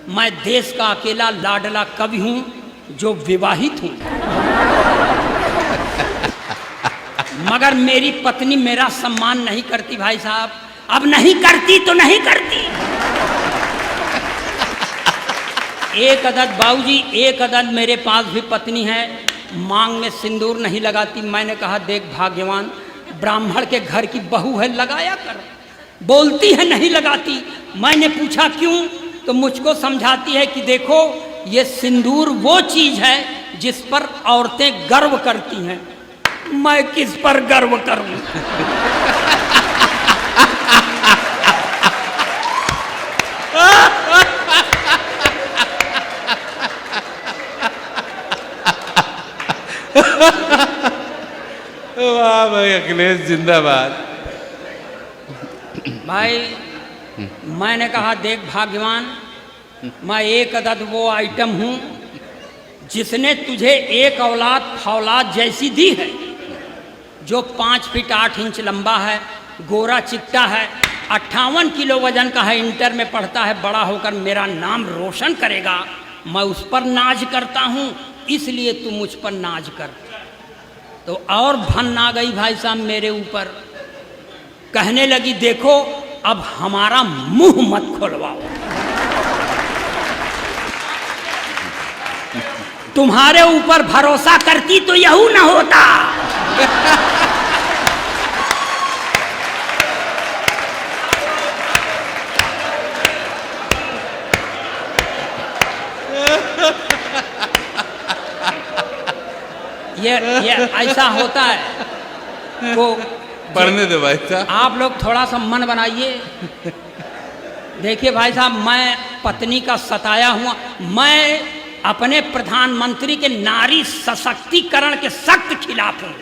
मैं देश का अकेला लाडला कवि हूं जो विवाहित हूं, मगर मेरी पत्नी मेरा सम्मान नहीं करती भाई साहब। अब नहीं करती तो नहीं करती। एक अदद बाबूजी, एक अदद मेरे पास भी पत्नी है, मांग में सिंदूर नहीं लगाती। मैंने कहा देख भाग्यवान, ब्राह्मण के घर की बहू है, लगाया कर। बोलती है नहीं लगाती। मैंने पूछा क्यों, तो मुझको समझाती है कि देखो ये सिंदूर वो चीज है जिस पर औरतें गर्व करती हैं। मैं किस पर गर्व करूं? वाह भाई, अखिलेश जिंदाबाद। भाई मैंने कहा देख भाग्यवान, मैं एक अदद वो आइटम हूं जिसने तुझे एक औलाद फौलाद जैसी दी है, जो 5 फीट 8 इंच लंबा है, गोरा चिट्टा है, 58 किलो वजन का है, इंटर में पढ़ता है, बड़ा होकर मेरा नाम रोशन करेगा। मैं उस पर नाज करता हूं, इसलिए तू मुझ पर नाज कर। तो और भन आ गई भाई साहब मेरे ऊपर। कहने लगी देखो अब हमारा मुंह मत खोलवाओ, तुम्हारे ऊपर भरोसा करती तो यहू न होता। ये ऐसा होता है। तो पढ़ने दो भाई साहब, आप लोग थोड़ा सा मन बनाइए। देखिए भाई साहब, मैं पत्नी का सताया हुआ, मैं अपने प्रधानमंत्री के नारी सशक्तिकरण के सख्त खिलाफ हूं।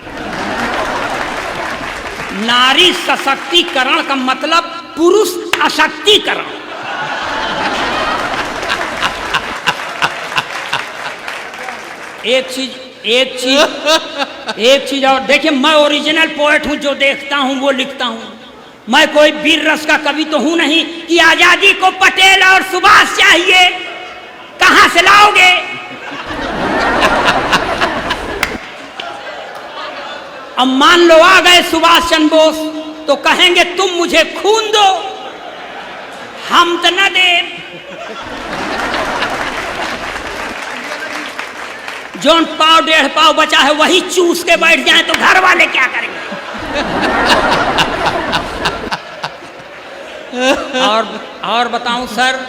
नारी सशक्तिकरण का मतलब पुरुष अशक्तिकरण। एक चीज और देखिए, मैं ओरिजिनल पोएट हूं, जो देखता हूं वो लिखता हूं। मैं कोई वीर रस का कवि तो हूं नहीं कि आजादी को पटेल और सुभाष चाहिए, कहां से लाओगे? अब मान लो आ गए सुभाष चंद्र बोस, तो कहेंगे तुम मुझे खून दो, हम तो न दे। जोन पाव 1.5 पाव बचा है वही चूस के बैठ जाए तो घर वाले क्या करेंगे? और बताऊं सर,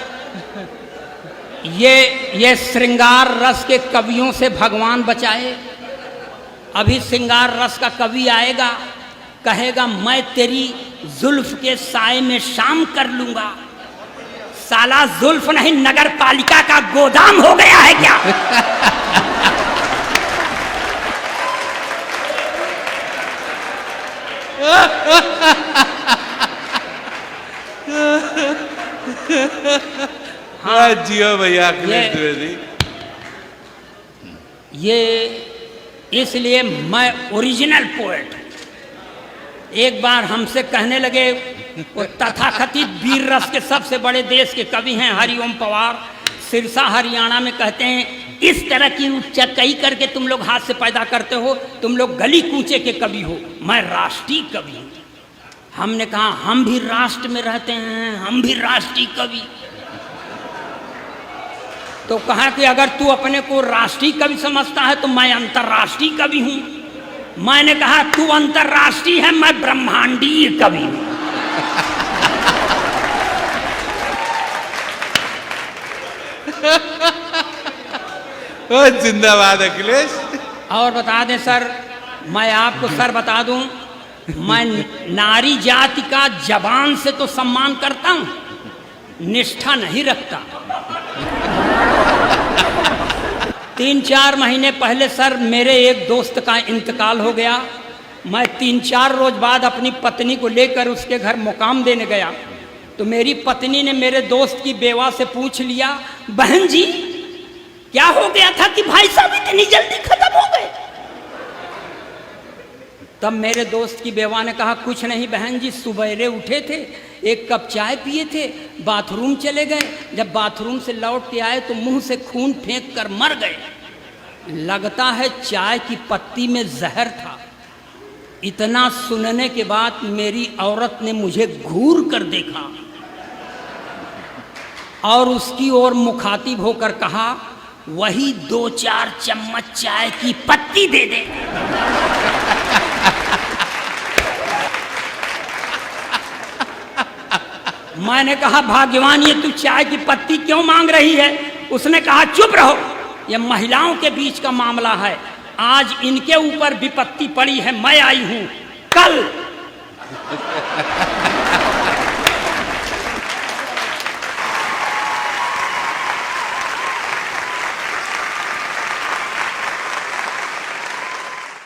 ये श्रृंगार रस के कवियों से भगवान बचाए। अभी श्रृंगार रस का कवि आएगा, कहेगा मैं तेरी जुल्फ के साए में शाम कर लूंगा। साला जुल्फ नहीं, नगर पालिका का गोदाम हो गया है क्या? हाँ जियो भैया अखिलेश द्विवेदी। ये इसलिए मैं ओरिजिनल पोएट। एक बार हमसे कहने लगे, वो तथाकथित वीर रस के सबसे बड़े देश के कवि हैं हरिओम पवार, सिरसा हरियाणा में, कहते हैं इस तरह की उच्चकई करके तुम लोग हाथ से पैदा करते हो, तुम लोग गली कूचे के कवि हो, मैं राष्ट्रीय कवि हूं। हमने कहा हम भी राष्ट्र में रहते हैं, हम भी राष्ट्रीय कवि। तो कहा कि अगर तू अपने को राष्ट्रीय कवि समझता है तो मैं अंतर्राष्ट्रीय कवि हूं। मैंने कहा तू अंतर्राष्ट्रीय है, मैं ब्रह्मांडीय कवि हूं। जिंदाबाद अखिलेश। और बता दें सर, मैं आपको सर बता दूं, मैं नारी जाति का जबान से तो सम्मान करता हूं, निष्ठा नहीं रखता। 3-4 महीने पहले सर मेरे एक दोस्त का इंतकाल हो गया। मैं 3-4 रोज बाद अपनी पत्नी को लेकर उसके घर मुकाम देने गया, तो मेरी पत्नी ने मेरे दोस्त की बेवा से पूछ लिया, बहन जी क्या हो गया था कि भाई साहब इतनी जल्दी खत्म हो गए? तब मेरे दोस्त की बेवा ने कहा कुछ नहीं बहन जी, सुबेरे उठे थे, एक कप चाय पिए थे, बाथरूम चले गए, जब बाथरूम से लौट के आए तो मुंह से खून फेंक कर मर गए। लगता है चाय की पत्ती में जहर था। इतना सुनने के बाद मेरी औरत ने मुझे घूर कर देखा और उसकी ओर मुखातिब होकर कहा, वही 2-4 चम्मच चाय की पत्ती दे दे। मैंने कहा भाग्यवान, ये तू चाय की पत्ती क्यों मांग रही है? उसने कहा चुप रहो, ये महिलाओं के बीच का मामला है, आज इनके ऊपर विपत्ति पड़ी है, मैं आई हूं कल।